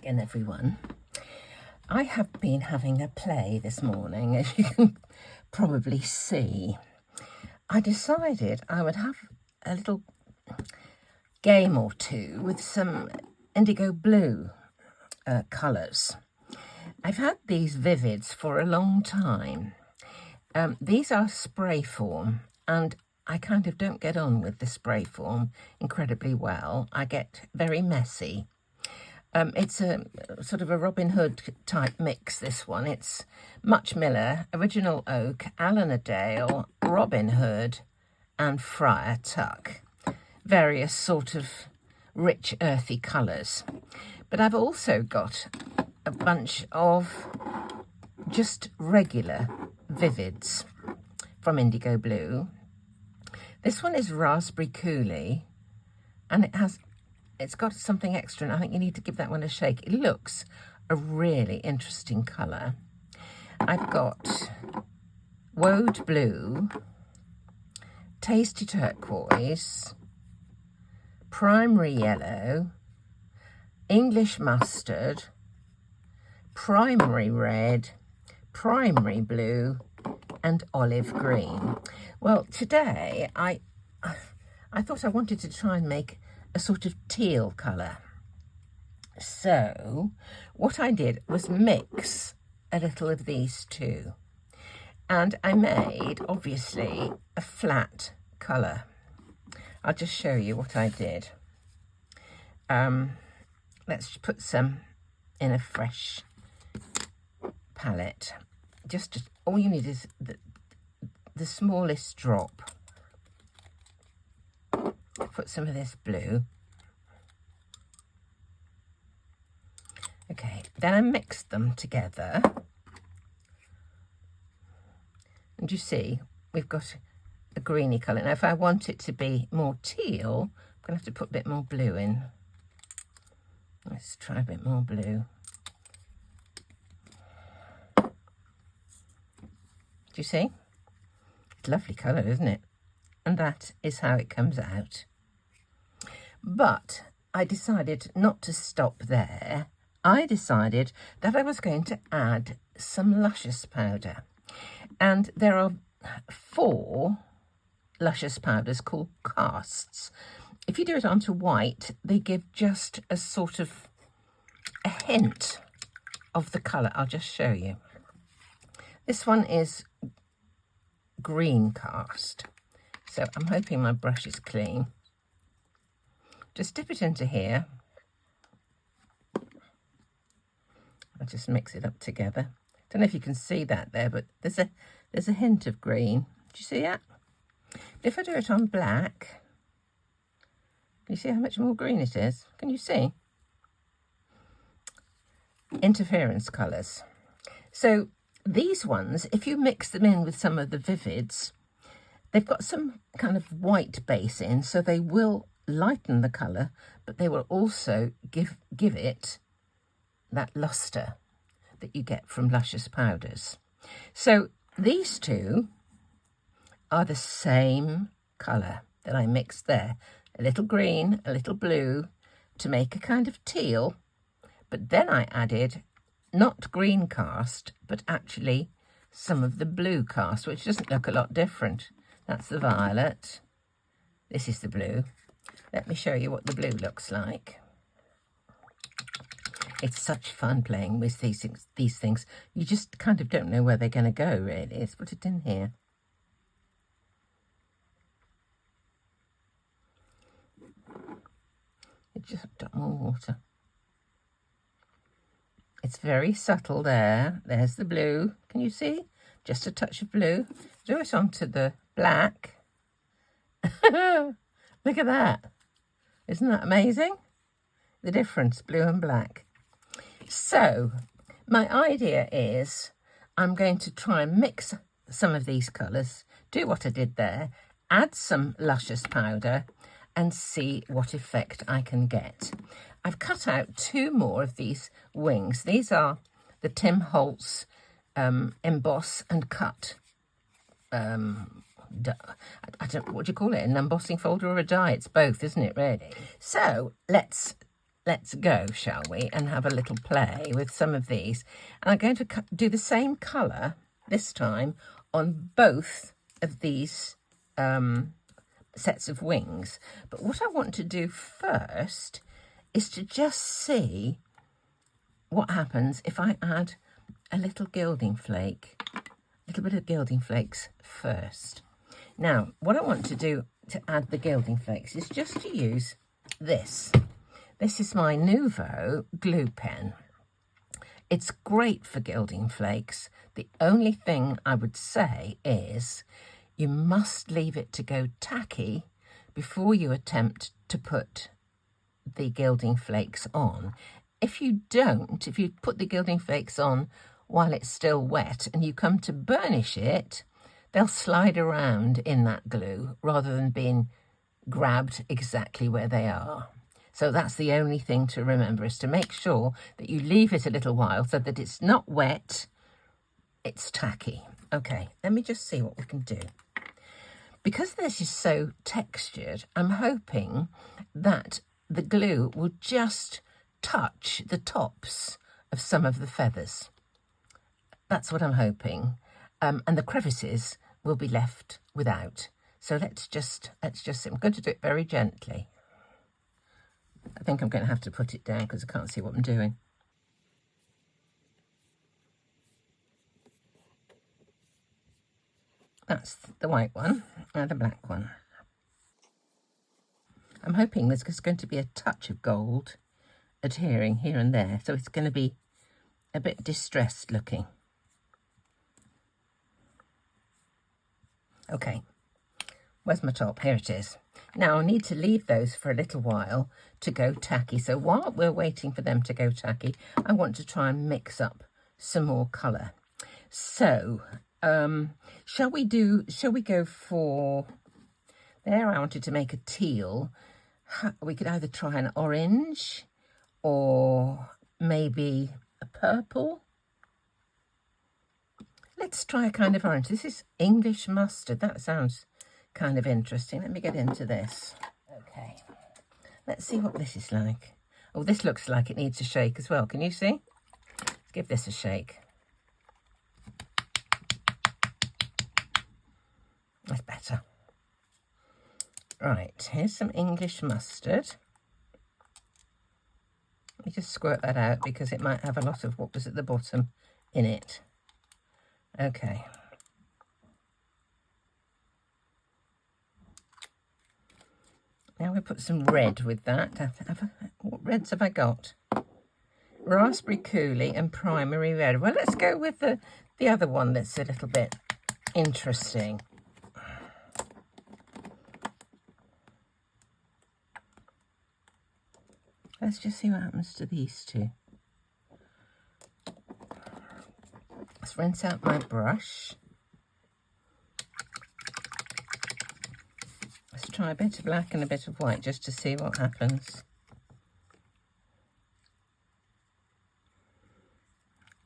again, everyone. I have been having a play this morning, as you can probably see. I decided I would have a little game or two with some indigo blue colours. I've had these vivids for a long time. These are spray form, and I kind of don't get on with the spray form incredibly well. I get very messy. It's a sort of a Robin Hood type mix, this one. It's Much Miller, Original Oak, Altenew, Robin Hood and Friar Tuck. Various sort of rich earthy colours. But I've also got a bunch of just regular vivids from IndigoBlu. This one is Raspberry Coulis, and it's got something extra, and I think you need to give that one a shake. It looks a really interesting colour. I've got Woad Blue, Tasty Turquoise, Primary Yellow, English Mustard, Primary Red, Primary Blue and Olive Green. Well, today I thought I wanted to try and make a sort of teal colour. So what I did was mix a little of these two, and I made obviously a flat colour. I'll just show you what I did. Let's put some in a fresh palette. Just all you need is the smallest drop. Put some of this blue. Okay, then I mixed them together. And you see, we've got a greeny colour. Now, if I want it to be more teal, I'm going to have to put a bit more blue in. Let's try a bit more blue. Do you see? It's a lovely colour, isn't it? And that is how it comes out. But I decided not to stop there. I decided that I was going to add some luscious powder. And there are 4 luscious powders called casts. If you do it onto white, they give just a sort of a hint of the colour. I'll just show you. This one is green cast. So I'm hoping my brush is clean. Just dip it into here. I'll just mix it up together. Don't know if you can see that there, but there's a hint of green. Do you see that? If I do it on black, can you see how much more green it is? Can you see? Interference colours. So these ones, if you mix them in with some of the vivids, they've got some kind of white base in, so they will lighten the colour, but they will also give it that lustre that you get from luscious powders. So these two are the same colour that I mixed there. A little green, a little blue, to make a kind of teal. But then I added not green cast, but actually some of the blue cast, which doesn't look a lot different. That's the violet. This is the blue. Let me show you what the blue looks like. It's such fun playing with these things. You just kind of don't know where they're going to go, really. Let's put it in here. It just got more water. It's very subtle there. There's the blue. Can you see? Just a touch of blue. Do it onto the black. Look at that. Isn't that amazing? The difference, blue and black. So my idea is I'm going to try and mix some of these colours, do what I did there, add some luscious powder and see what effect I can get. I've cut out 2 more of these wings. These are the Tim Holtz emboss and cut. I don't, what do you call it? An embossing folder or a die? It's both, isn't it, really? So let's let's go, shall we, and have a little play with some of these. And I'm going to do the same colour this time on both of these sets of wings. But what I want to do first is to just see what happens if I add a little gilding flake, a little bit of gilding flakes first. Now, what I want to do to add the gilding flakes is just to use this. This is my Nuvo glue pen. It's great for gilding flakes. The only thing I would say is you must leave it to go tacky before you attempt to put the gilding flakes on. If you don't, if you put the gilding flakes on while it's still wet and you come to burnish it, they'll slide around in that glue rather than being grabbed exactly where they are. So that's the only thing to remember, is to make sure that you leave it a little while so that it's not wet, it's tacky. Okay, let me just see what we can do. Because this is so textured, I'm hoping that the glue will just touch the tops of some of the feathers. That's what I'm hoping. And the crevices will be left without. So let's just, I'm going to do it very gently. I think I'm going to have to put it down because I can't see what I'm doing. That's the white one and the black one. I'm hoping there's just going to be a touch of gold adhering here and there, so it's going to be a bit distressed looking. Okay, where's my top? Here it is. Now I need to leave those for a little while to go tacky. So while we're waiting for them to go tacky, I want to try and mix up some more colour. So shall we go for, there I wanted to make a teal. We could either try an orange or maybe a purple. Let's try a kind of orange. This is English mustard. That sounds kind of interesting. Let me get into this. Okay, let's see what this is like. Oh, this looks like it needs a shake as well. Can you see? Let's give this a shake. That's better. Right, here's some English mustard. Let me just squirt that out because it might have a lot of what was at the bottom in it. Okay. Now we put some red with that. What reds have I got? Raspberry coulis and primary red. Well, let's go with the other one that's a little bit interesting. Let's just see what happens to these two. Let's rinse out my brush. Let's try a bit of black and a bit of white just to see what happens.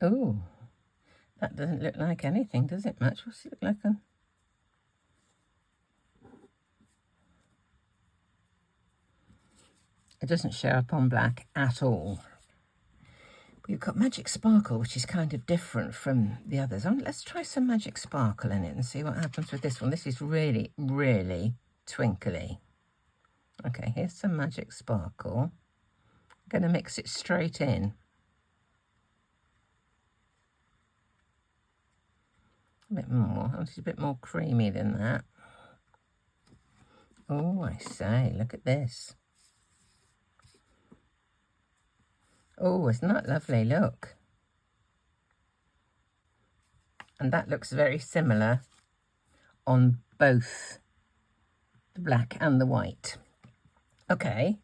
Oh, that doesn't look like anything, does it much? What's it look like on? It doesn't show up on black at all. We've got Magic Sparkle, which is kind of different from the others. Let's try some Magic Sparkle in it and see what happens with this one. This is really, really twinkly. Okay, here's some Magic Sparkle. I'm going to mix it straight in. A bit more. It's a bit more creamy than that. Oh, I say, look at this. Oh, isn't that lovely? Look. And that looks very similar on both the black and the white. Okay.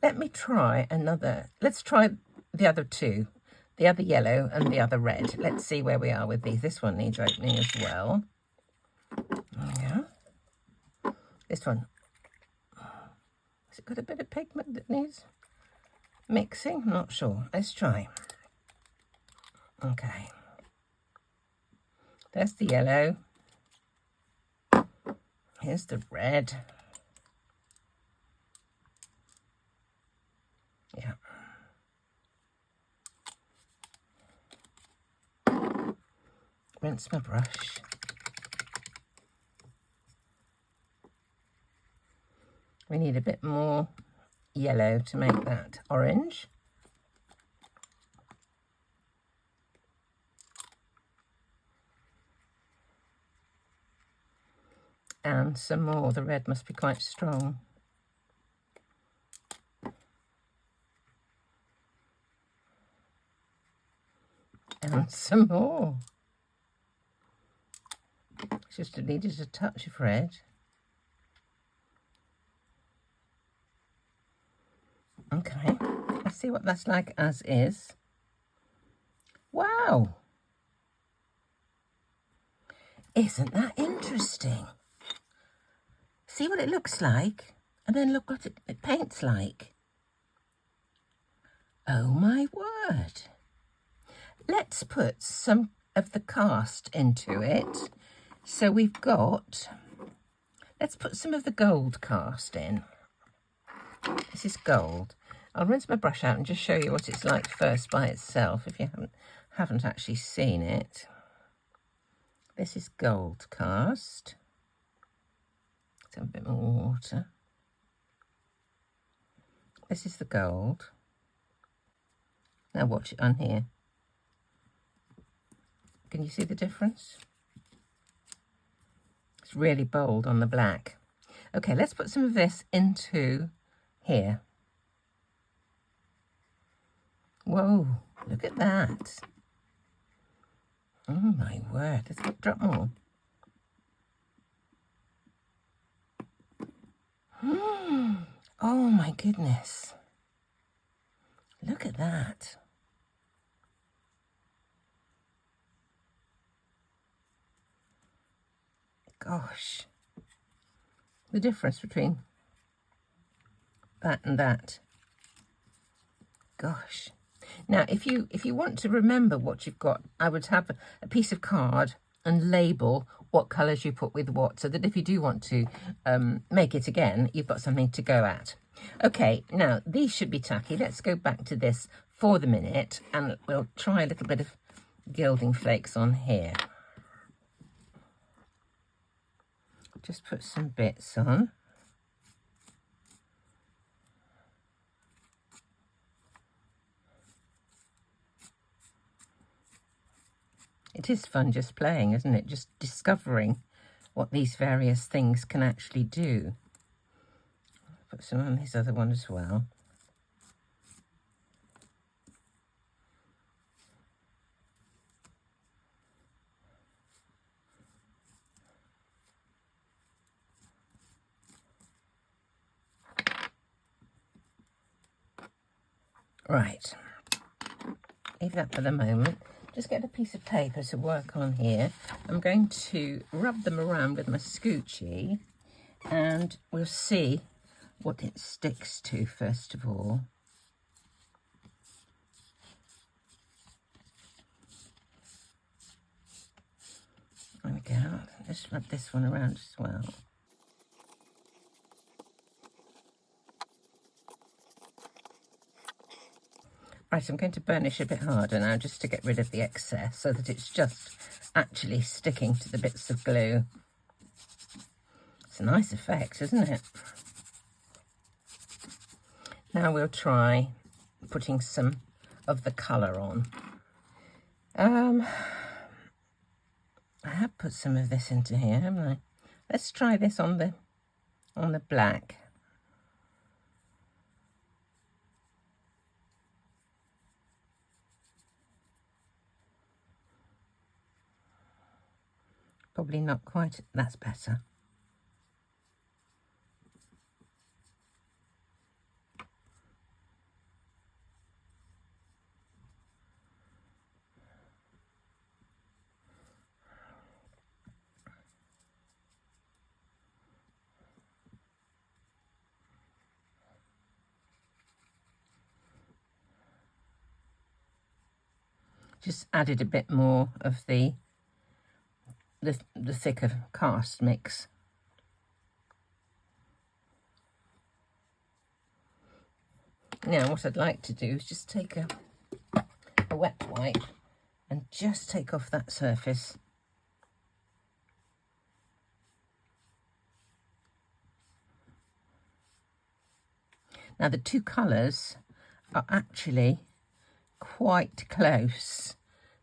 Let me try another. Let's try the other two. The other yellow and the other red. Let's see where we are with these. This one needs opening as well. Yeah. This one. Has it got a bit of pigment that needs mixing? Not sure. Let's try. Okay. There's the yellow. Here's the red. rinse my brush. We need a bit more yellow to make that orange. And some more. The red must be quite strong. And some more. Just needed a touch of red. Okay, let's see what that's like as is. Wow! Isn't that interesting? See what it looks like, and then look what it paints like. Oh my word! Let's put some of the cast into it. So we've got, let's put some of the gold cast in. This is gold. I'll rinse my brush out and just show you what it's like first by itself if you haven't actually seen it. This is gold cast. Let's have a bit more water. This is the gold. Now watch it on here. Can you see the difference? It's really bold on the black. Okay, let's put some of this into here. Whoa, look at that. Oh my word, let's drop more. Oh my goodness. Look at that. Gosh. The difference between that and that. Gosh. Now, if you want to remember what you've got, I would have a piece of card and label what colours you put with what, so that if you do want to make it again, you've got something to go at. Okay, now these should be tacky. Let's go back to this for the minute, and we'll try a little bit of gilding flakes on here. Just put some bits on. It is fun just playing, isn't it? Just discovering what these various things can actually do. Put some on this other one as well. Right, leave that for the moment. Just get a piece of paper to work on here. I'm going to rub them around with my scoochie, and we'll see what it sticks to first of all. There we go. Just rub this one around as well. Right, I'm going to burnish a bit harder now just to get rid of the excess so that it's just actually sticking to the bits of glue. It's a nice effect, isn't it? Now we'll try putting some of the colour on. I have put some of this into here, haven't I? Let's try this on the black. Probably not quite, that's better. Just added a bit more of the thicker cast mix. Now what I'd like to do is just take a wet wipe and just take off that surface Now the two colours are actually quite close.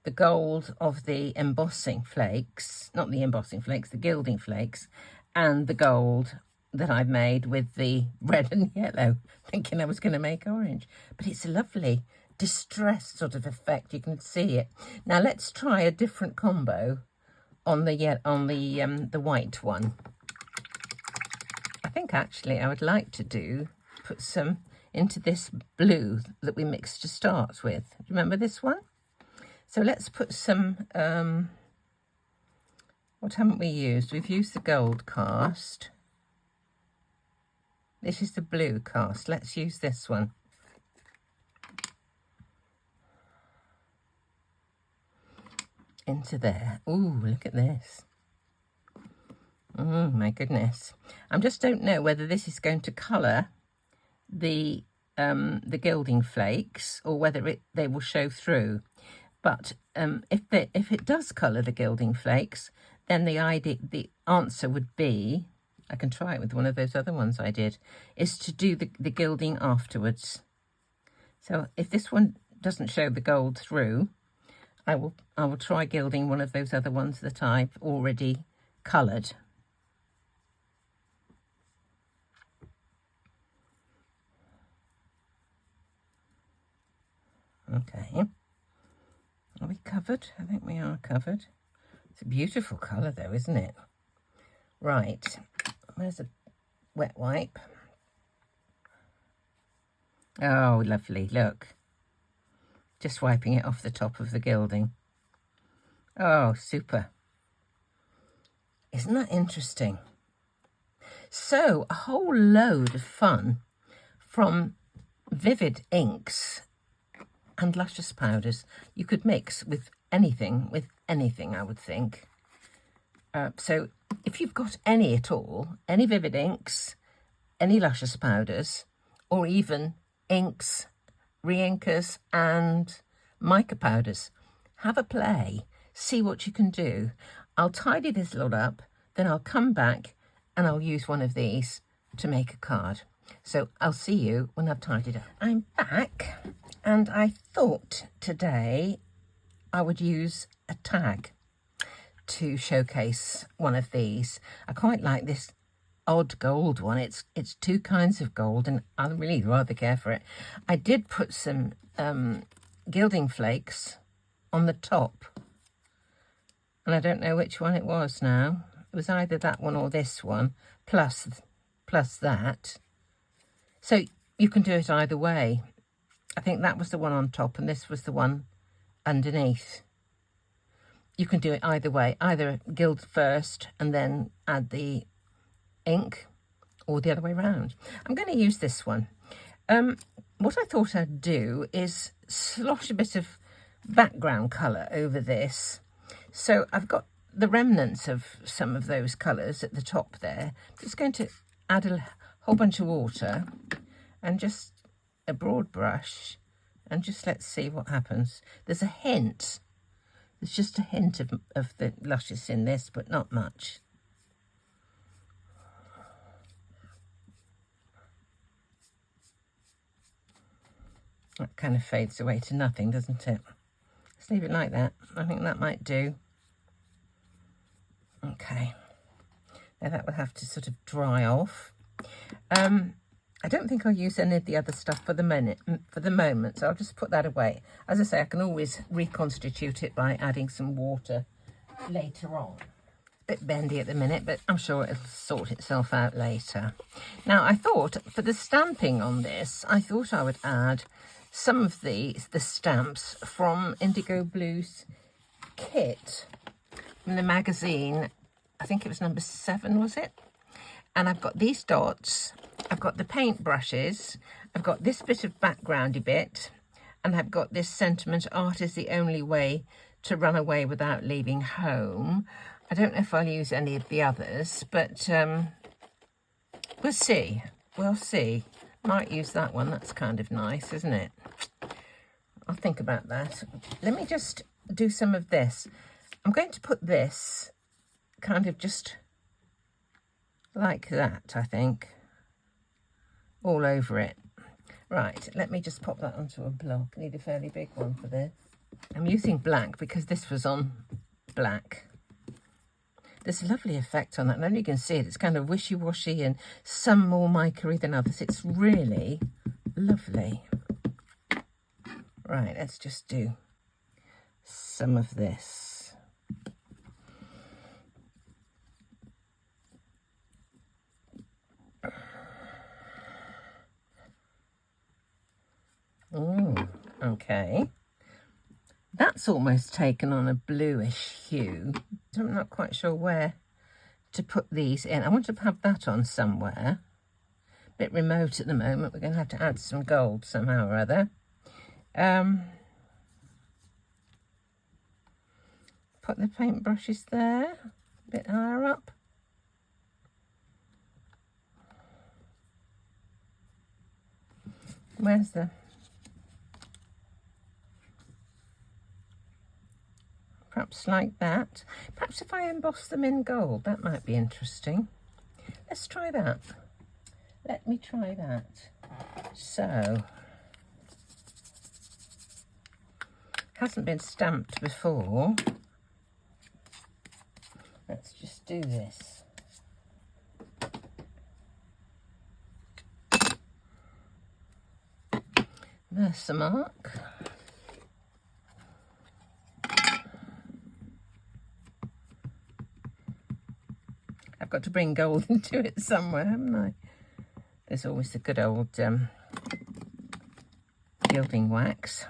The gold of the embossing flakes, not the embossing flakes, the gilding flakes, and the gold that I've made with the red and yellow, thinking I was going to make orange. But it's a lovely distressed sort of effect. You can see it. Now let's try a different combo on the white one. I think actually I would like to put some into this blue that we mixed to start with. Do you remember this one? So let's put some, what haven't we used? We've used the gold cast. This is the blue cast. Let's use this one. Into there. Ooh, look at this. Oh my goodness. I just don't know whether this is going to colour the gilding flakes or whether they will show through. But if it does colour the gilding flakes, then the answer would be, I can try it with one of those other ones I did, is to do the gilding afterwards. So if this one doesn't show the gold through, I will try gilding one of those other ones that I've already coloured. Okay. Are we covered? I think we are covered. It's a beautiful colour though, isn't it? Right. Where's a wet wipe? Oh, lovely. Look. Just wiping it off the top of the gilding. Oh, super. Isn't that interesting? So, a whole load of fun from vivid inks and luscious powders. You could mix with anything, I would think. So if you've got any at all, any vivid inks, any luscious powders, or even inks, re-inkers and mica powders, have a play, see what you can do. I'll tidy this lot up, then I'll come back and I'll use one of these to make a card. So I'll see you when I've tidied up. I'm back, and I thought today I would use a tag to showcase one of these. I quite like this odd gold one. It's two kinds of gold, and I really rather care for it. I did put some gilding flakes on the top, and I don't know which one it was now. It was either that one or this one, plus that. So you can do it either way. I think that was the one on top and this was the one underneath. You can do it either way, either gild first and then add the ink, or the other way around. I'm going to use this one. What I thought I'd do is slosh a bit of background colour over this. So I've got the remnants of some of those colours at the top there. I'm just going to add a whole bunch of water and just a broad brush, and just let's see what happens. There's a hint. There's just a hint of the luscious in this, but not much. That kind of fades away to nothing, doesn't it? Let's leave it like that. I think that might do. Okay. Now that will have to sort of dry off. I don't think I'll use any of the other stuff for the moment, so I'll just put that away. As I say, I can always reconstitute it by adding some water later on. Bit bendy at the minute, but I'm sure it'll sort itself out later. Now, I thought for the stamping on this, I thought I would add some of the stamps from IndigoBlu's kit from the magazine. I think it was number 7, was it? And I've got these dots, I've got the paint brushes, I've got this bit of backgroundy bit, and I've got this sentiment, art is the only way to run away without leaving home. I don't know if I'll use any of the others, but we'll see. We'll see. Might use that one. That's kind of nice, isn't it? I'll think about that. Let me just do some of this. I'm going to put this kind of just like that, I think, all over it. Right, let me just pop that onto a block. I need a fairly big one for this. I'm using black because this was on black. There's a lovely effect on that, and only you can see it. It's kind of wishy-washy and some more mica-y than others. It's really lovely. Right, let's just do some of this. Okay. That's almost taken on a bluish hue. I'm not quite sure where to put these in. I want to have that on somewhere. A bit remote at the moment. We're going to have to add some gold somehow or other. Put the paintbrushes there, a bit higher up. Where's the... Perhaps like that. Perhaps if I emboss them in gold, that might be interesting. Let's try that. Let me try that. So, hasn't been stamped before. Let's just do this. There's the mark. I've got to bring gold into it somewhere, haven't I? There's always the good old gilding wax.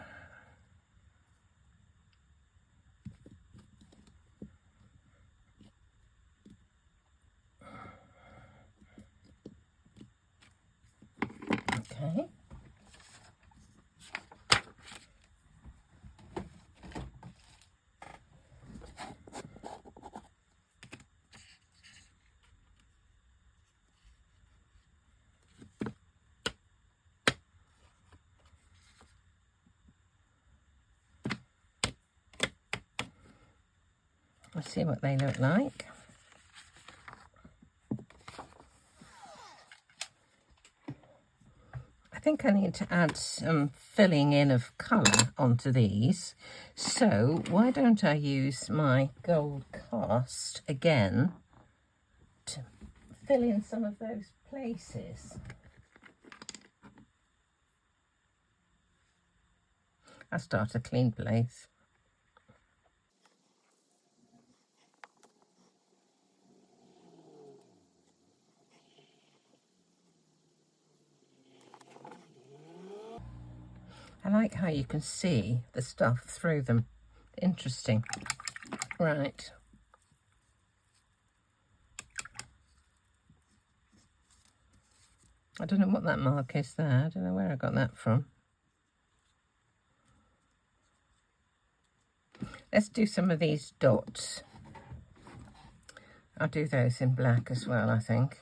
Okay. Let's see what they look like. I think I need to add some filling in of colour onto these. So why don't I use my gold cast again to fill in some of those places. I'll start a clean place. I like how you can see the stuff through them. Interesting. Right. I don't know what that mark is there. I don't know where I got that from. Let's do some of these dots. I'll do those in black as well, I think.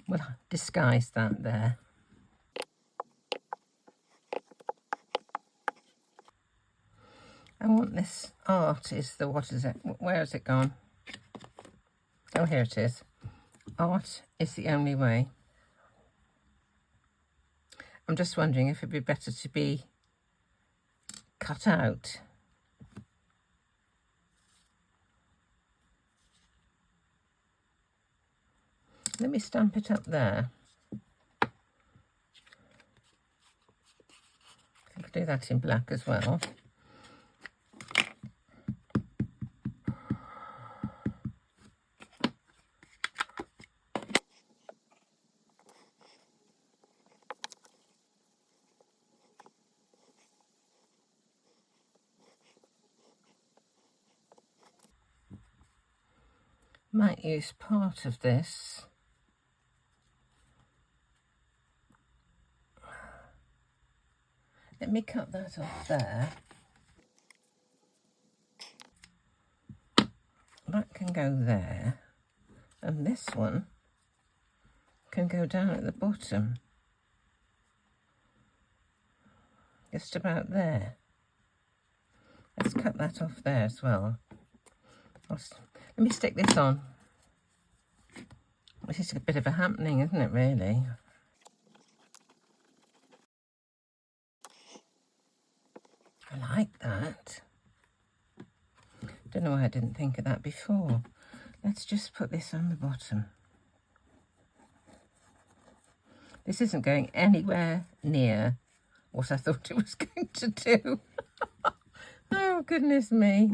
We'll disguise that there. I want this art is the, what is it? Where has it gone? Oh, here it is. Art is the only way. I'm just wondering if it'd be better to be cut out. Let me stamp it up there. I could do that in black as well. Might use part of this. Let me cut that off there. That can go there. And this one can go down at the bottom. Just about there. Let's cut that off there as well. Let me stick this on. Which is a bit of a happening, isn't it, really? I like that. Don't know why I didn't think of that before. Let's just put this on the bottom. This isn't going anywhere near what I thought it was going to do. Oh, goodness me.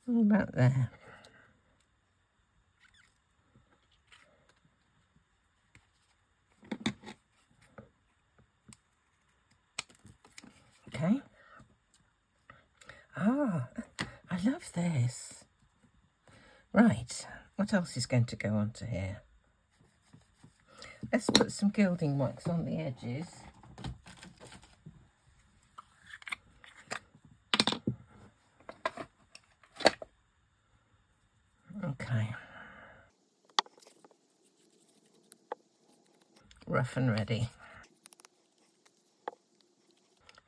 About there. Okay. Ah, I love this. Right, what else is going to go onto here? Let's put some gilding wax on the edges. Okay. Rough and ready.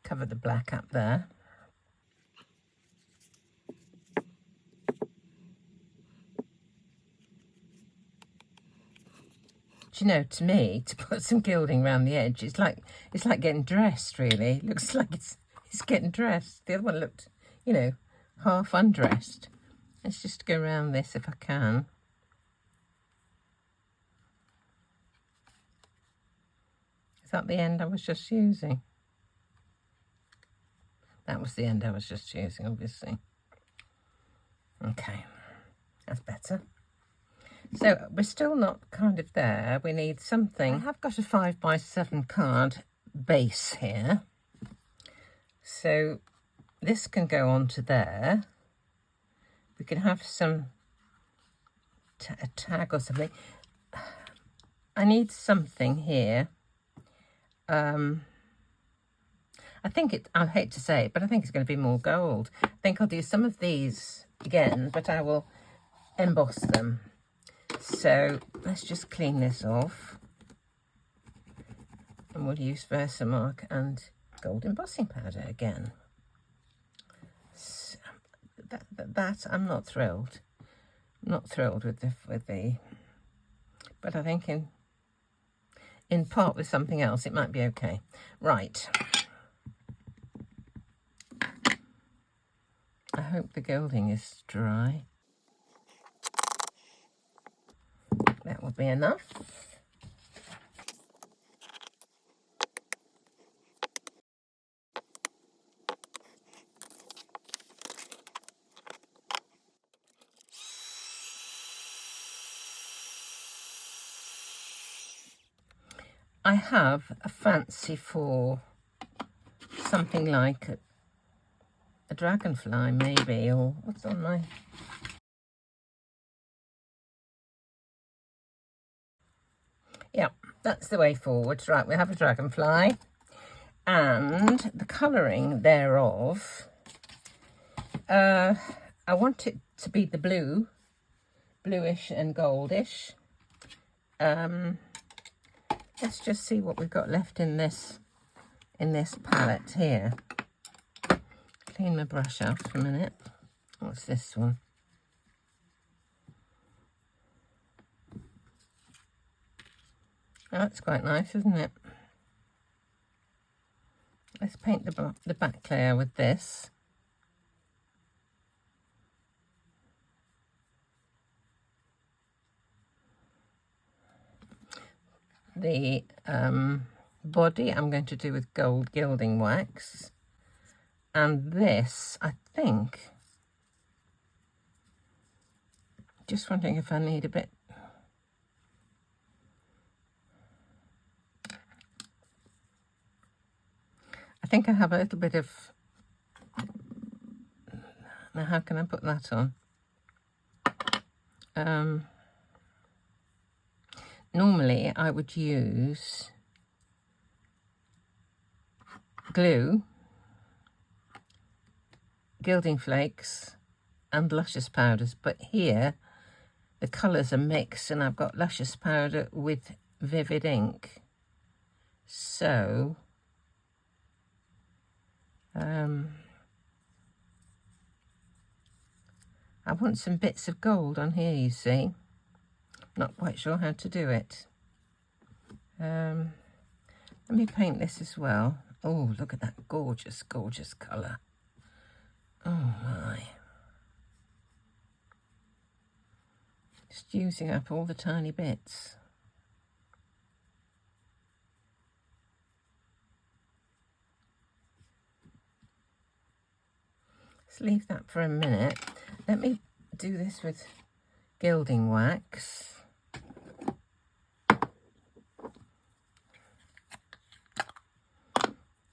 Cover the black up there. Do you know, to me, to put some gilding around the edge, it's like getting dressed, really. It looks like it's getting dressed. The other one looked, you know, half undressed. Let's just go around this if I can. Is that the end I was just using? That was the end I was just using, obviously. Okay, that's better. So we're still not kind of there. We need something. I have got a 5x7 card base here. So this can go onto there. We can have some a tag or something. I need something here. I think I hate to say it, but I think it's going to be more gold. I think I'll do some of these again, but I will emboss them. So let's just clean this off. And we'll use Versamark and gold embossing powder again. So that I'm not thrilled. Not thrilled with the, but I think in part with something else it might be okay. Right. I hope the gilding is dry. That will be enough. I have a fancy for something like a dragonfly, maybe, or what's on my... Yeah, that's the way forward. Right, we have a dragonfly, and the colouring thereof, I want it to be the bluish and goldish. Let's just see what we've got left in this palette here. Clean my brush off for a minute. What's this one? Oh, that's quite nice, isn't it? Let's paint the back layer with this. The body I'm going to do with gold gilding wax. And this, I think, just wondering if I need a bit. I think I have a little bit of, now how can I put that on? Normally I would use glue, gilding flakes and luscious powders, but here the colours are mixed and I've got luscious powder with vivid ink. So I want some bits of gold on here, you see. Not quite sure how to do it. Let me paint this as well. Oh, look at that gorgeous, gorgeous colour. Oh my. Just using up all the tiny bits. Let's leave that for a minute. Let me do this with gilding wax.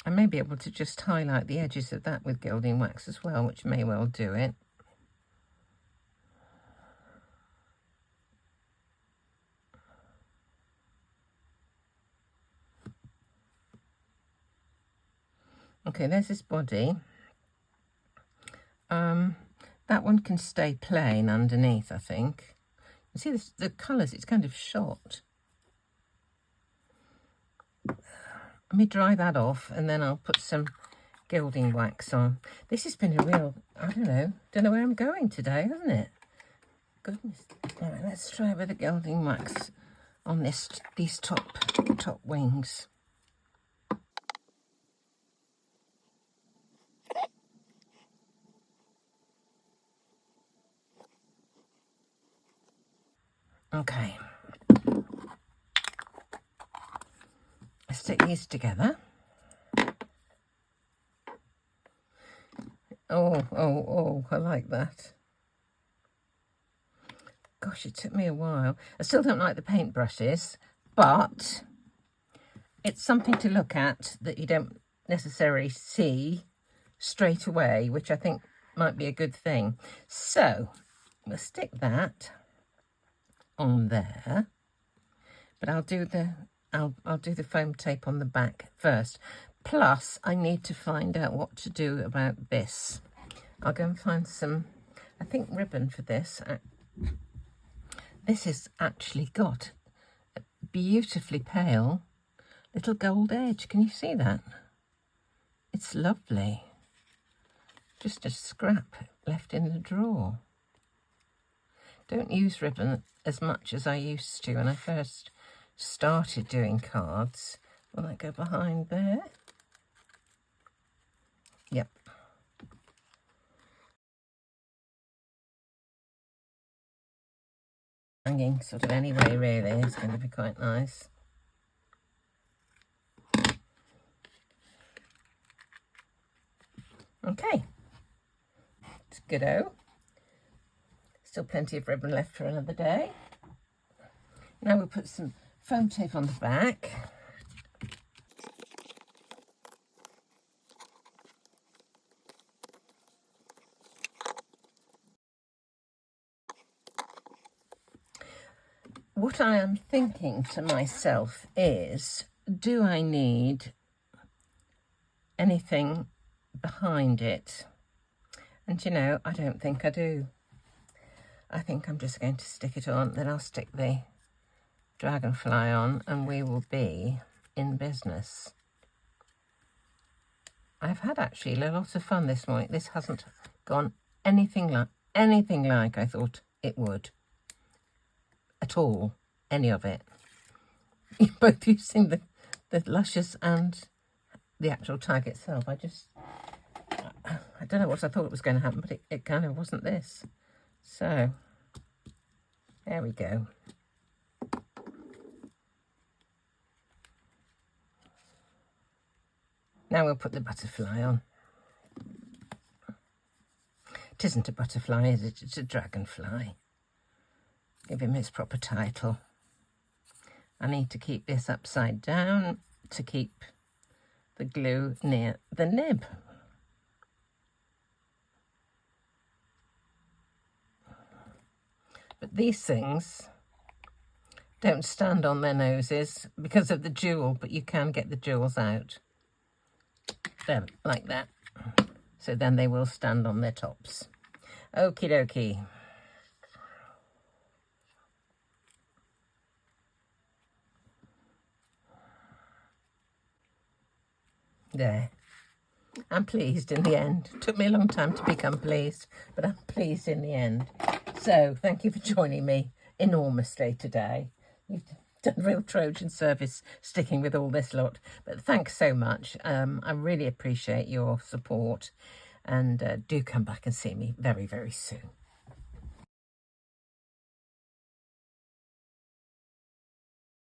I may be able to just highlight the edges of that with gilding wax as well, which may well do it. Okay, there's this body. That one can stay plain underneath, I think. You see the colours, it's kind of shot. Let me dry that off and then I'll put some gilding wax on. This has been a real, I don't know where I'm going today, hasn't it? Goodness. All right, let's try with the gilding wax on these top wings. Okay. Let's stick these together. Oh, I like that. Gosh, it took me a while. I still don't like the paintbrushes, but it's something to look at that you don't necessarily see straight away, which I think might be a good thing. So we'll stick that on there, but I'll do the foam tape on the back first. Plus, I need to find out what to do about this. I'll go and find some, I think, ribbon for this. This has actually got a beautifully pale little gold edge. Can you see that? It's lovely. Just a scrap left in the drawer. Don't use ribbon as much as I used to when I first started doing cards. Will I go behind there? Yep. Hanging sort of anyway, really, is going to be quite nice. Okay. It's good-o. Still plenty of ribbon left for another day. Now we'll put some foam tape on the back. What I am thinking to myself is, do I need anything behind it? And you know, I don't think I do. I think I'm just going to stick it on, then I'll stick the dragonfly on and we will be in business. I've had actually a lot of fun this morning. This hasn't gone anything like I thought it would. At all, any of it. Both using the Luscious and the actual tag itself. I don't know what I thought was going to happen, but it kind of wasn't this. So, there we go. Now we'll put the butterfly on. It isn't a butterfly, is it? It's a dragonfly. Give him his proper title. I need to keep this upside down to keep the glue near the nib. But these things don't stand on their noses because of the jewel, but you can get the jewels out. There, like that. So then they will stand on their tops. Okie dokie. There. I'm pleased in the end. It took me a long time to become pleased, but I'm pleased in the end. So thank you for joining me enormously today. You've done real Trojan service sticking with all this lot, but thanks so much. I really appreciate your support, and do come back and see me very, very soon.